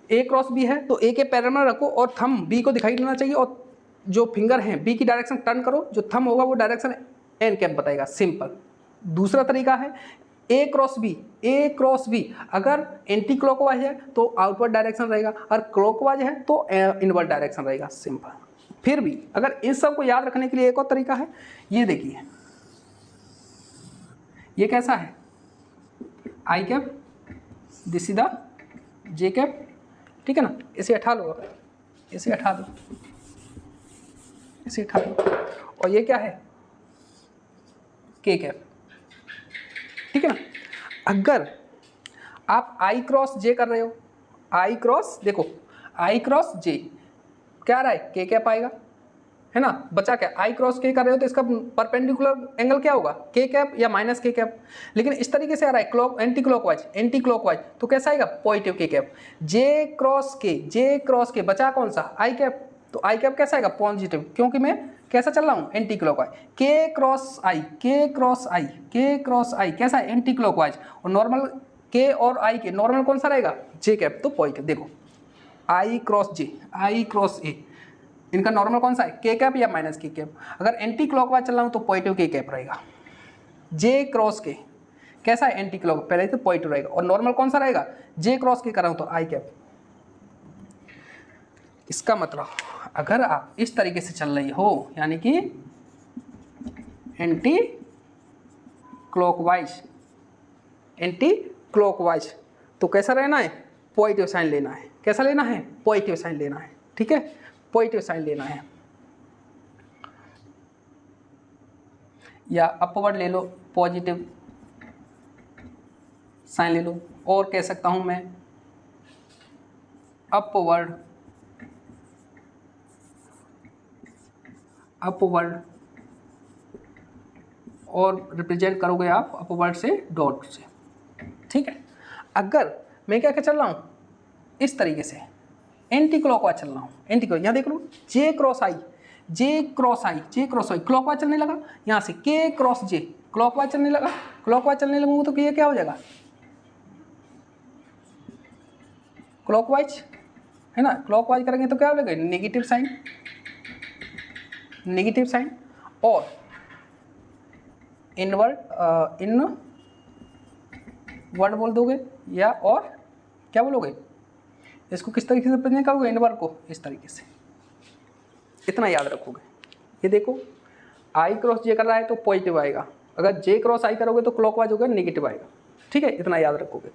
ए क्रॉस बी है तो ए के पैरेलल रखो और थंब बी को दिखाई देना चाहिए, और जो फिंगर हैं बी की डायरेक्शन टर्न करो, जो थंब होगा वो डायरेक्शन एन कैप बताएगा, सिंपल। दूसरा तरीका है ए क्रॉस बी, ए क्रॉस बी अगर एंटी क्लॉकवाइज है तो आउटवर्ड डायरेक्शन रहेगा, और क्लॉकवाइज है तो इनवर्ड डायरेक्शन रहेगा, सिंपल। फिर भी अगर इन सब को याद रखने के लिए एक और तरीका है, ये देखिए ये कैसा है i cap, this is the j cap, ठीक है ना। इसे हटा लो, इसे हटा दो, इसे हटा दो, और ये क्या है के कैप, ठीक है ना। अगर आप आई क्रॉस जे कर रहे हो, आई क्रॉस देखो आई क्रॉस जे क्या आ रहा है के कैप आएगा, है ना, बचा क्या आई क्रॉस के कर रहे हो तो इसका परपेंडिकुलर एंगल क्या होगा के कैप या माइनस के कैप। लेकिन इस तरीके से आ रहा है क्लॉक एंटी क्लॉकवाइज तो कैसा आएगा पॉजिटिव के कैप। जे क्रॉस के बचा कौन सा आई कैप, तो आई कैप कैसा आएगा पॉजिटिव, क्योंकि मैं कैसा चल रहा हूँ एंटी क्लॉकवाइज। के क्रॉस आई कैसा है एंटी क्लॉकवाइज, और नॉर्मल के और आई के नॉर्मल कौन सा रहेगा जे कैप, तो पॉजिटिव। देखो आई क्रॉस ए इनका नॉर्मल कौन सा है के कैप या माइनस के कैप। अगर एंटी क्लॉकवाइज चल रहा हूँ तो पॉजिटिव के कैप रहेगा। जे क्रॉस के कैसा है एंटी क्लॉक, पहले तो पॉजिटिव रहेगा, और नॉर्मल कौन सा रहेगा जे क्रॉस के कर रहा हूँ तो आई कैप। इसका मतलब अगर आप इस तरीके से चल रही हो यानी कि एंटी क्लॉकवाइज तो कैसा रहना है पॉजिटिव साइन लेना है। कैसा लेना है पॉजिटिव साइन लेना है, ठीक है, पॉजिटिव साइन लेना है, या अपवर्ड ले लो पॉजिटिव साइन ले लो, और कह सकता हूं मैं अपवर्ड और रिप्रेजेंट करोगे आप अपवर्ड से डॉट से, ठीक है। अगर मैं क्या क्या चल रहा हूँ इस तरीके से एंटी क्लॉकवाइज चल रहा हूँ, एंटी क्लॉक यहाँ देख लो जे क्रॉस आई क्लॉकवाइज चलने लगा, यहाँ से के क्रॉस जे क्लॉकवाइज चलने लगूंगा तो ये क्या हो जाएगा क्लॉकवाइज, है ना। क्लॉकवाइज करेंगे तो क्या हो जाएगा नेगेटिव साइन, और इनवर्ड बोल दोगे, या और क्या बोलोगे इसको किस तरीके से प्रेजेंट करोगे इनवर्ड को इस तरीके से, इतना याद रखोगे। ये देखो आई क्रॉस जे कर रहा है तो पॉजिटिव आएगा, अगर जे क्रॉस आई करोगे तो क्लॉकवाइज होगा नेगेटिव आएगा, ठीक है, इतना याद रखोगे,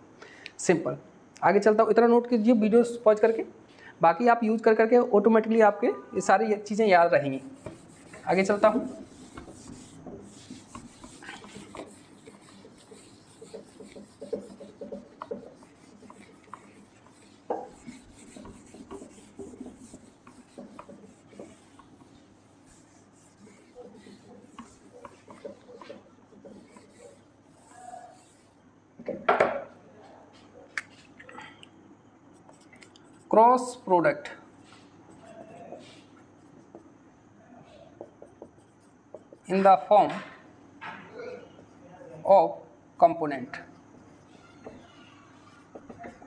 सिंपल। आगे चलता हूँ, इतना नोट कीजिए वीडियो पॉज करके, बाकी आप यूज कर करके ऑटोमेटिकली आपके ये सारी चीज़ें याद रहेंगी। आगे चलता हूँ, cross product in the form of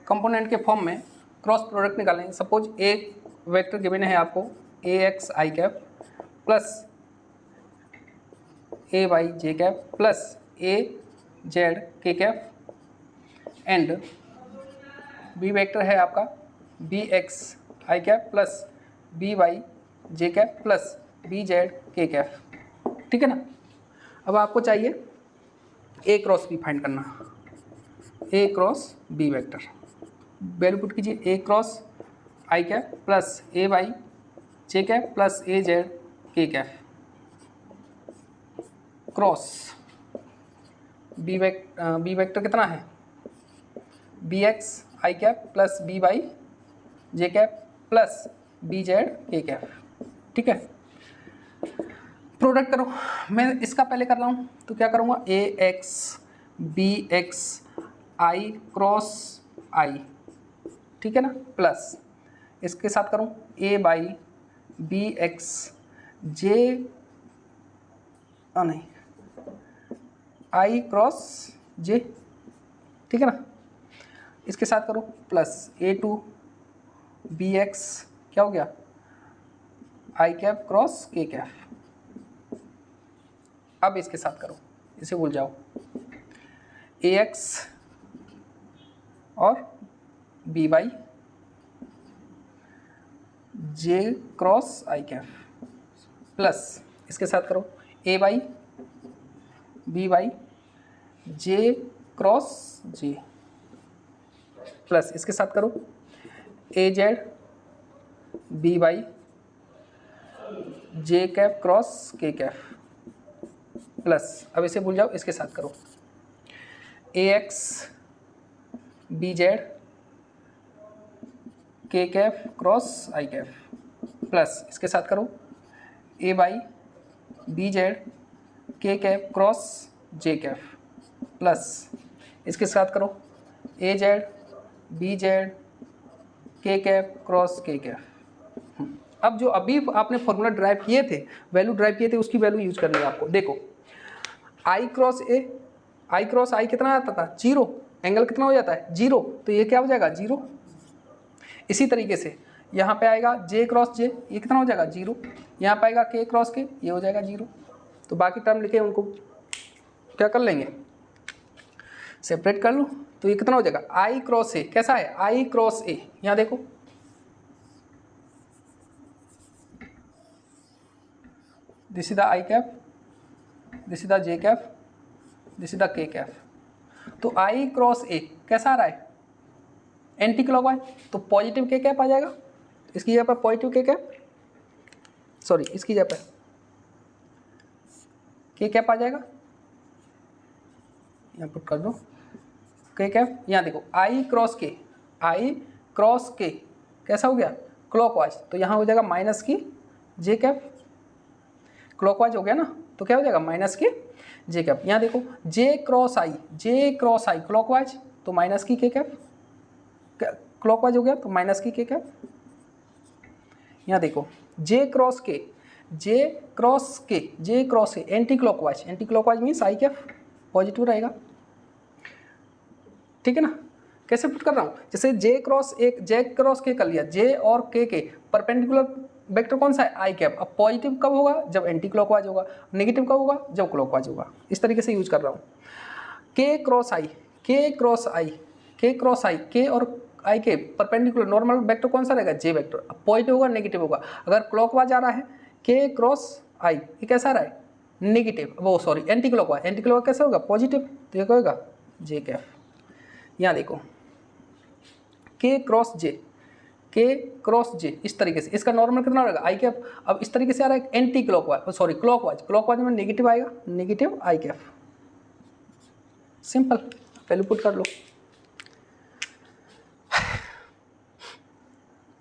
component के फॉर्म में क्रॉस प्रोडक्ट निकालेंगे। सपोज एक वेक्टर गिवन है आपको ए x i cap plus A Y J cap plus A z k cap, and B vector है आपका B x i cap plus B Y J cap plus B z k cap, ठीक है ना। अब आपको चाहिए ए क्रॉस बी फाइंड करना, A cross B vector value put कीजिए, A cross i cap plus A y j cap plus A z k cap cross B vector कितना है, B x i cap plus B y j cap plus B z k cap. ठीक है, product करो, मैं इसका पहले कर रहा हूँ तो क्या करूँगा, ए एक्स बी एक्स आई क्रॉस आई, ठीक है ना, प्लस इसके साथ करूँ ए बाई बी एक्स जे नहीं आई क्रॉस जे, ठीक है ना, इसके साथ करो plus A two B x क्या हो गया, i cap cross k cap. अब इसके साथ करो, इसे भूल जाओ, ए एक्स और B y j cross i cap plus इसके साथ करो A y B y j cross j plus इसके साथ करो A z B y j cap cross k cap plus, अब इसे भूल जाओ, इसके साथ करो A x B z k cap cross i cap plus इसके साथ करो A y B z k cap cross J cap plus इसके साथ करो A z B z k cap cross k cap. अब जो अभी आपने फॉर्मूला ड्राइव किए थे, वैल्यू ड्राइव किए थे, उसकी वैल्यू यूज करनी है आपको। देखो आई क्रॉस ए, आई क्रॉस आई कितना आता था, जीरो, एंगल कितना हो जाता है, जीरो, तो ये क्या हो जाएगा, जीरो। इसी तरीके से यहाँ पे आएगा जे क्रॉस जे, ये कितना हो जाएगा, जीरो। यहाँ पे आएगा के क्रॉस के, ये हो जाएगा जीरो। तो बाकी टर्म लिखे उनको क्या कर लेंगे, सेपरेट कर लो, तो ये कितना हो जाएगा, आई क्रॉस ए कैसा है, आई क्रॉस ए, यहाँ देखो this is the i cap, this is the j cap, this is the k cap. तो आई क्रॉस ए कैसा आ रहा है, एंटी क्लॉकवाइज, तो पॉजिटिव के कैप आ जाएगा, इसकी जगह पर पॉजिटिव के कैप, सॉरी इसकी जगह पर के कैप आ जाएगा, यहाँ पुट कर दो के कैप। यहाँ देखो आई क्रॉस के, आई क्रॉस के कैसा हो गया, क्लॉकवाइज, तो यहाँ हो जाएगा माइनस की जे कैप, क्लॉकवाइज हो गया ना, तो क्या हो जाएगा माइनस की जे कैप। यहाँ देखो जे क्रॉस आई, जे क्रॉस आई क्लॉकवाइज, तो माइनस की के कैप, क्लॉकवाइज हो गया तो माइनस की के कैप। यहाँ देखो जे क्रॉस के, जे क्रॉस के, जे क्रॉस के anti clockwise, anti clockwise means I cap positive रहेगा, ठीक है ना। कैसे पुट कर रहा हूँ, जैसे जे क्रॉस एक, जे क्रॉस के कर लिया, जे और के परपेंडिकुलर वेक्टर कौन सा है, आई कैप। अब पॉजिटिव कब होगा, जब एंटी क्लॉकवाइज होगा, नेगेटिव कब होगा, जब क्लॉकवाइज होगा। इस तरीके से यूज कर रहा हूँ। के क्रॉस आई, के क्रॉस आई, के क्रॉस आई, के और आई के परपेंडिकुलर नॉर्मल वेक्टर कौन सा रहेगा, जे वेक्टर। अब पॉजिटिव होगा नेगेटिव होगा, अगर क्लॉकवाइज आ रहा है के क्रॉस आई, ये कैसा आ रहा है, नेगेटिव, वो sorry anti clockwise, anti clockwise कैसा होगा, पॉजिटिव, तो ये क्या होगा जे कैप। यहाँ देखो के क्रॉस जे, के क्रॉस जे, इस तरीके से इसका नॉर्मल कितना रहेगा, आई कैप। अब इस तरीके से आ रहा है anti clockwise, sorry clockwise, clockwise में नेगेटिव आएगा, नेगेटिव आई कैप। सिंपल, पहले पुट कर लो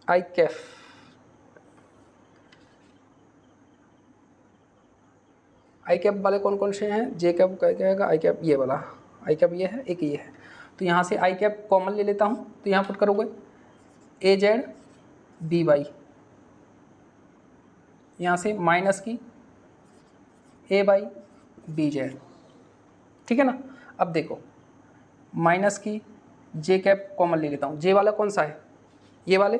आई कैप, आई कैप वाले कौन कौन से हैं, जे कैप कहेगा, आई कैप ये वाला, आई कैप ये है, एक ये है, तो यहाँ से आई कैप कॉमन ले लेता हूँ, तो यहाँ पुट करोगे ए जेड बी वाई, यहाँ से माइनस की ए बाई बी जेड, ठीक है ना। अब देखो माइनस की जे कैप कॉमन ले लेता हूँ, जे वाला कौन सा है, ये वाले,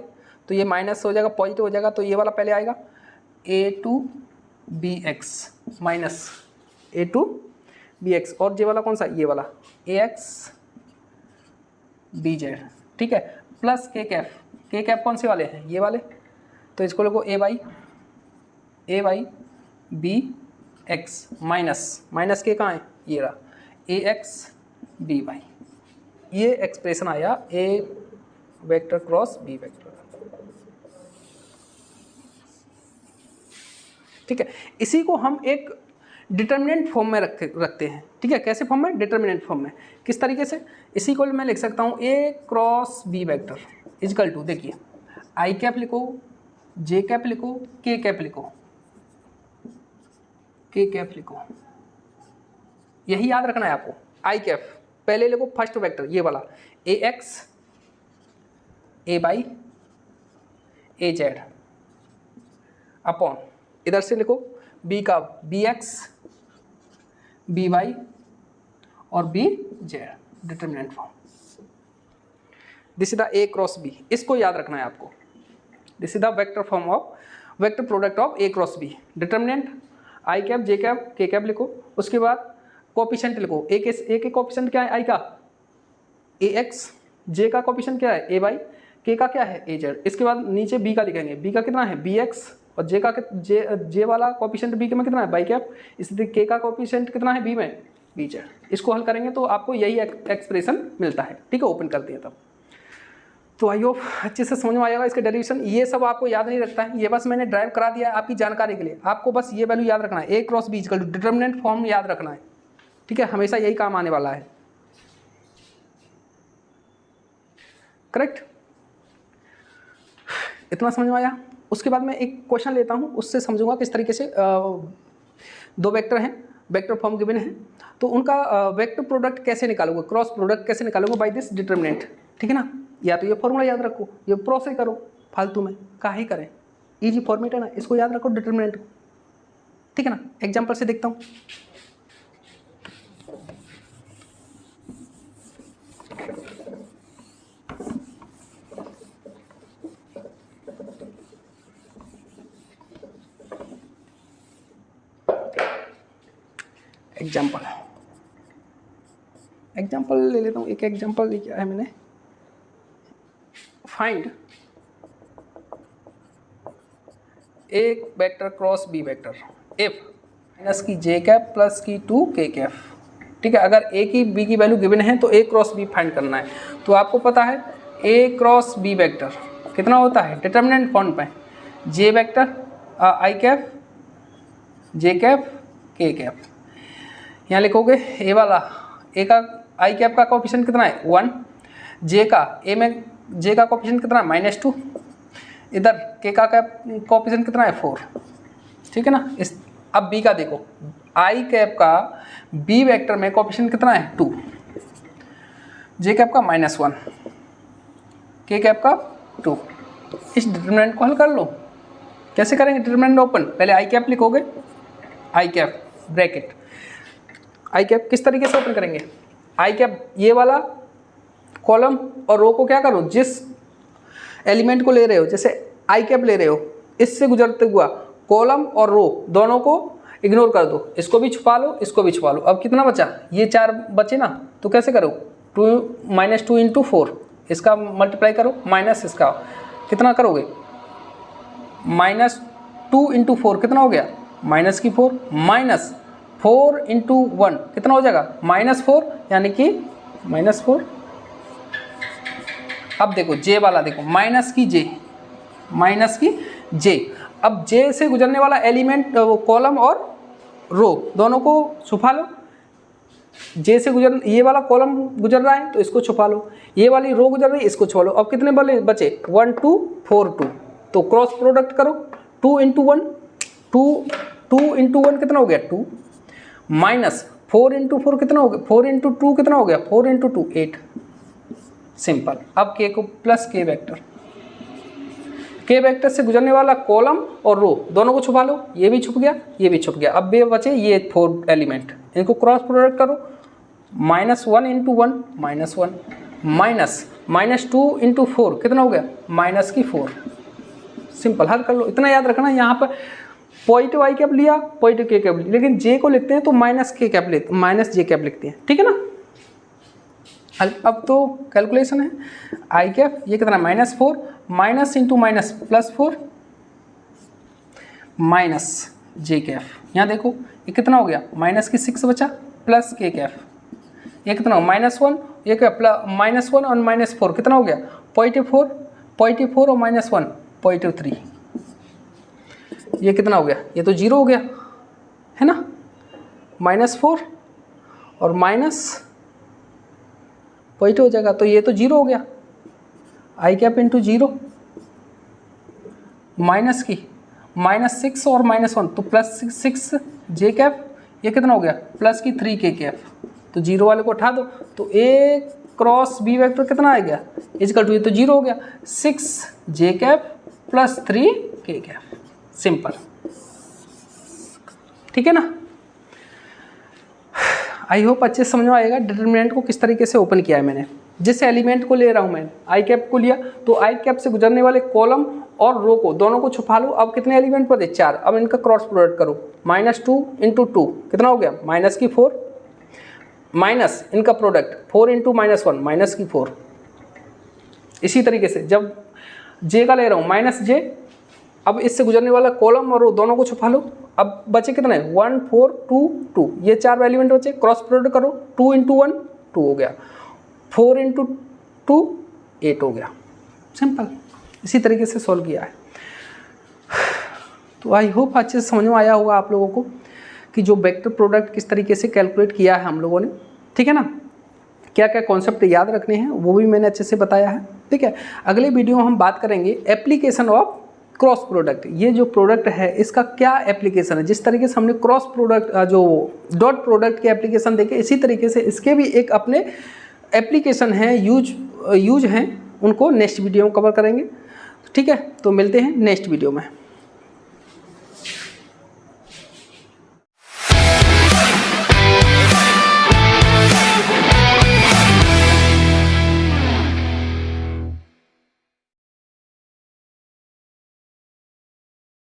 तो ये माइनस हो जाएगा, पॉजिटिव हो जाएगा, तो ये वाला पहले आएगा A two B x minus A two B x, और जे वाला कौन सा, ये वाला ए एक्स बी जेड, ठीक है, प्लस के कैप, के कैप कौन से वाले हैं, ये वाले, तो इसको लोगो A y B x minus, minus k कहाँ है, ये रहा AX BY, ये एक्सप्रेशन आया A vector cross B vector. ठीक है, इसी को हम एक डिटर्मिनेंट फॉर्म में रखते हैं। ठीक है, कैसे फॉर्म में? डिटर्मिनेंट फॉर्म में। किस तरीके से? इसी को मैं लिख सकता हूँ A cross B vector is equal to, देखिए आई कैप लिखो, जे कैप लिखो, के कैप लिखो, के कैप लिखो, यही याद रखना है आपको। आई कैप पहले लिखो फर्स्ट वेक्टर ये वाला AX AY AZ अपॉन, इधर से लिखो B का BX BY और BZ, determinant form. This is the A cross B, इसको याद रखना है आपको। This is the vector form of vector product of A cross B। Determinant I cap J cap के कैप लिखो, उसके बाद कोफिशिएंट लिखो। ए के कोफिशिएंट क्या है? आई का AX, जे का कोफिशिएंट क्या है? AY, के का क्या है? AZ। इसके बाद नीचे B का लिखेंगे, B का कितना है? BX, और जे का जे वाला कोफिशिएंट B के में कितना है? By cap. इसलिए के का कोफिशिएंट कितना है? B में BZ। इसको हल करेंगे तो आपको यही एक्सप्रेशन मिलता है। ठीक है, ओपन कर दिया तब। तो आई होप अच्छे से समझ में आएगा इसके डेरिवेशन। ये सब आपको याद नहीं रखता है, ये बस मैंने ड्राइव करा दिया है आपकी जानकारी के लिए। आपको बस ये वैल्यू याद रखना है, A cross B equal to determinant form याद रखना है। ठीक है, हमेशा यही काम आने वाला है। करेक्ट, इतना समझ में आया? उसके बाद मैं एक क्वेश्चन लेता हूँ, उससे समझूंगा किस तरीके से दो वेक्टर हैं, वेक्टर फॉर्म गिवन है, तो उनका वेक्टर प्रोडक्ट कैसे निकालोगे, क्रॉस प्रोडक्ट कैसे निकालोगे बाय दिस डिटर्मिनेंट। ठीक है ना, या तो ये फॉर्मूला याद रखो, ये प्रोसेस करो, फालतू में काहे करें, इजी फॉर्मेट है ना, इसको याद रखो डिटर्मिनेंट को। ठीक है ना, एग्जांपल से देखता हूँ। एग्जाम्पल ले लेता हूँ, एक एग्जाम्पल लिखा है मैंने। Find A vector cross B vector if minus की जे कैप प्लस की 2 के कैप। ठीक है, अगर ए की बी की वैल्यू गिवन है तो ए क्रॉस बी फाइंड करना है। तो आपको पता है ए क्रॉस बी वेक्टर कितना होता है डिटर्मिनेंट फॉर्म पे, जे वेक्टर आई कैप जे कैप के कैप। यहाँ लिखोगे ए वाला, ए का आई कैप का कोफिशिएंट कितना है 1, जे का ए में जे का कोफिशिएंट कितना है -2, इधर के का कोफिशिएंट कितना है 4। ठीक है ना, इस अब बी का देखो, आई कैप का बी वेक्टर में कोफिशिएंट कितना है 2, जे कैप का -1, के कैप का 2। इस डिटरमिनेंट को हल कर लो। कैसे करेंगे डिटरमिनेंट ओपन? पहले आई कैप लिखोगे, आई कैप ब्रैकेट, आई कैप किस तरीके से ओपन करेंगे? आई कैप ये वाला कॉलम और रो को क्या करो, जिस एलिमेंट को ले रहे हो, जैसे आई कैप ले रहे हो, इससे गुजरते हुआ कॉलम और रो दोनों को इग्नोर कर दो, इसको भी छुपा लो, इसको भी छुपा लो। अब कितना बचा? ये 4 बचे ना, तो कैसे करो, -2 × 4, इसका मल्टीप्लाई करो माइनस इसका, कितना करोगे -2 × 4 कितना हो गया -4, माइनस 4 × 1 कितना हो जाएगा -4, यानी कि -4। अब देखो जे वाला देखो, माइनस की जे, अब जे से गुजरने वाला एलिमेंट वो कॉलम और रो दोनों को छुपा लो। जे से गुजर ये वाला कॉलम गुजर रहा है तो इसको छुपा लो, ये वाली रो गुजर रही है इसको छुपा लो। अब कितने बचे 1 2 4 2, तो क्रॉस प्रोडक्ट करो 2 × 1 2 × 1 कितना हो गया 2, माइनस 4 × 4 कितना हो गया 4 × 2 कितना हो गया 4 × 2 8। सिंपल। अब के को प्लस के वेक्टर से गुजरने वाला कॉलम और रो दोनों को छुपा लो, ये भी छुप गया ये भी छुप गया। अब बे बचे ये 4 एलिमेंट, इनको क्रॉस प्रोडक्ट करो, -1 × 1 -1, माइनस -2 × 4 कितना हो गया -4। सिंपल, हल कर लो। इतना याद रखना, यहाँ पर पॉजिटिव आई कैप लिया पॉजिटिव के कैप लिया, लेकिन जे को लिखते हैं तो माइनस जे कैप लिखते हैं। ठीक है ना, अब तो कैलकुलेशन है। आई कैप ये कितना -4, minus × minus +4, minus j cap, यहाँ देखो ये कितना हो गया -6 बचा, प्लस के कैप ये कितना हो -1, ये क्या -1 और -4 कितना हो गया +4 और -1 +3, ये कितना हो गया, ये तो 0 हो गया है ना, -4 और पॉइंट हो जाएगा, तो ये तो 0 हो गया, आई कैप इंटू 0 माइनस की -6 और -1 तो +6 जे कैप, ये कितना हो गया +3 के कैप, तो 0 वाले को उठा दो, तो A क्रॉस B वेक्टर कितना आ गया इजकल टू, ये तो 0 हो गया 6 जे कैप +3 के कैप, सिंपल, ठीक है ना। आई होप अच्छे से समझ में आएगा डिटर्मिनेंट को किस तरीके से ओपन किया है मैंने। जिस एलिमेंट को ले रहा हूँ मैं, आई कैप को लिया, तो आई कैप से गुजरने वाले कॉलम और रो को दोनों को छुपा लो। अब कितने एलिमेंट पर 4, अब इनका क्रॉस प्रोडक्ट करो, -2 × 2 कितना हो गया -4, माइनस इनका प्रोडक्ट 4 × -1 -4। इसी तरीके से जब जे का ले रहा हूँ -j, अब इससे गुजरने वाला कॉलम और रो दोनों को छुपा लो। अब बचे कितने 1 4 2 2, ये 4 एलिमेंट बचे, क्रॉस प्रोडक्ट करो, 2 × 1 2 हो गया, 4 × 2 8 हो गया, सिंपल। इसी तरीके से सॉल्व किया है। तो आई होप अच्छे से समझ में आया होगा आप लोगों को कि जो वेक्टर प्रोडक्ट किस तरीके से कैलकुलेट किया है हम लोगों ने, ठीक है ना। क्या क्या कॉन्सेप्ट याद रखने हैं वो भी मैंने अच्छे से बताया है, ठीक है। अगले वीडियो में हम बात करेंगे एप्लीकेशन ऑफ क्रॉस प्रोडक्ट। ये जो प्रोडक्ट है इसका क्या एप्लीकेशन है, जिस तरीके से हमने क्रॉस प्रोडक्ट जो डॉट प्रोडक्ट के एप्लीकेशन देखे, इसी तरीके से इसके भी एक अपने एप्लीकेशन हैं, यूज हैं, उनको नेक्स्ट वीडियो में कवर करेंगे, ठीक है। तो मिलते हैं नेक्स्ट वीडियो में।